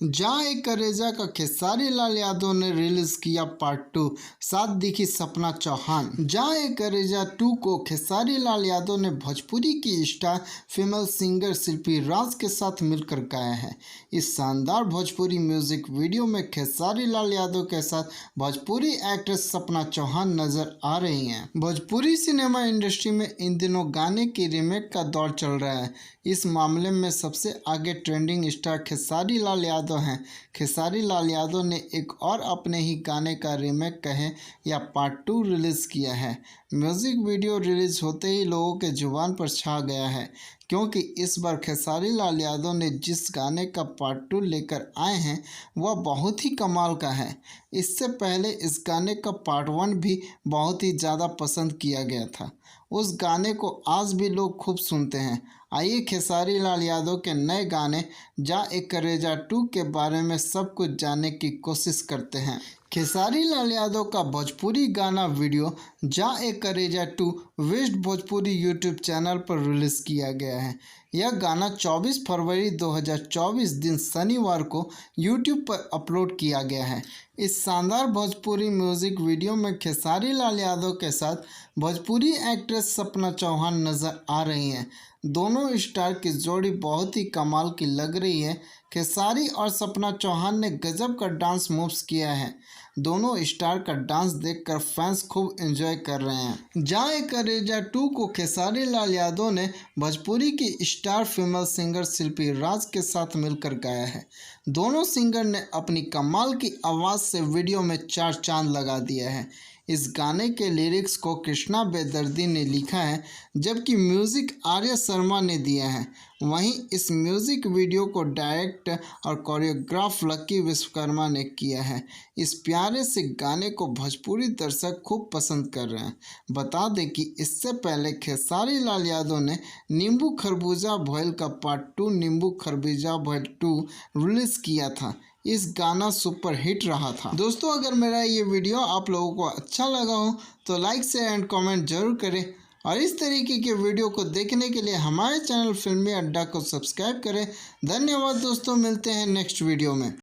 जाए करेजा का खेसारी लाल यादव ने रिलीज किया पार्ट 2, साथ दिखी सपना चौहान। जाए करेजा 2 को खेसारी लाल यादव ने भोजपुरी की स्टार फीमेल सिंगर शिल्पी राज के साथ मिलकर गाया है। इस शानदार भोजपुरी म्यूजिक वीडियो में खेसारी लाल यादव के साथ भोजपुरी एक्ट्रेस सपना चौहान नजर आ रही हैं। भोजपुरी सिनेमा इंडस्ट्री में इन दिनों गाने की रीमेक का दौर चल रहा है। इस मामले में सबसे आगे ट्रेंडिंग स्टार खेसारी लाल यादव हैं। खेसारी लाल यादव ने एक और अपने ही गाने का रीमेक कहें या पार्ट 2 रिलीज़ किया है। म्यूज़िक वीडियो रिलीज़ होते ही लोगों के जुबान पर छा गया है, क्योंकि इस बार खेसारी लाल यादव ने जिस गाने का पार्ट 2 लेकर आए हैं वह बहुत ही कमाल का है। इससे पहले इस गाने का पार्ट 1 भी बहुत ही ज़्यादा पसंद किया गया था। उस गाने को आज भी लोग खूब सुनते हैं। आइए खेसारी लाल यादव के नए गाने जा ए करेजा 2 के बारे में सब कुछ जानने की कोशिश करते हैं। खेसारी लाल यादव का भोजपुरी गाना वीडियो जा ए करेजा 2 वेस्ट भोजपुरी यूट्यूब चैनल पर रिलीज़ किया गया है। यह गाना 24 फरवरी 2024 दिन शनिवार को यूट्यूब पर अपलोड किया गया है। इस शानदार भोजपुरी म्यूजिक वीडियो में खेसारी लाल यादव के साथ भोजपुरी एक्ट्रेस सपना चौहान नजर आ रही हैं। दोनों स्टार की जोड़ी बहुत ही कमाल की लग रही है। खेसारी और सपना चौहान ने गजब का डांस मूव्स किया है। दोनों स्टार का डांस देखकर फैंस खूब एंजॉय कर रहे हैं। जाए करेजा 2 को खेसारी लाल यादव ने भोजपुरी की स्टार फीमेल सिंगर शिल्पी राज के साथ मिलकर गाया है। दोनों सिंगर ने अपनी कमाल की आवाज़ से वीडियो में 4 चांद लगा दिया है। इस गाने के लिरिक्स को कृष्णा बेदर्दी ने लिखा है, जबकि म्यूज़िक आर्या शर्मा ने दिया है। वहीं इस म्यूज़िक वीडियो को डायरेक्ट और कोरियोग्राफ लकी विश्वकर्मा ने किया है। इस प्यारे से गाने को भोजपुरी दर्शक खूब पसंद कर रहे हैं। बता दें कि इससे पहले खेसारी लाल यादव ने नींबू खरबूजा भोल का पार्ट 2 नींबू खरबूजा भोल 2 रिलीज़ किया था। इस गाना सुपर हिट रहा था। दोस्तों, अगर मेरा ये वीडियो आप लोगों को अच्छा लगा हो तो लाइक शेयर एंड कमेंट जरूर करें, और इस तरीके के वीडियो को देखने के लिए हमारे चैनल फिल्मी अड्डा को सब्सक्राइब करें। धन्यवाद दोस्तों, मिलते हैं नेक्स्ट वीडियो में।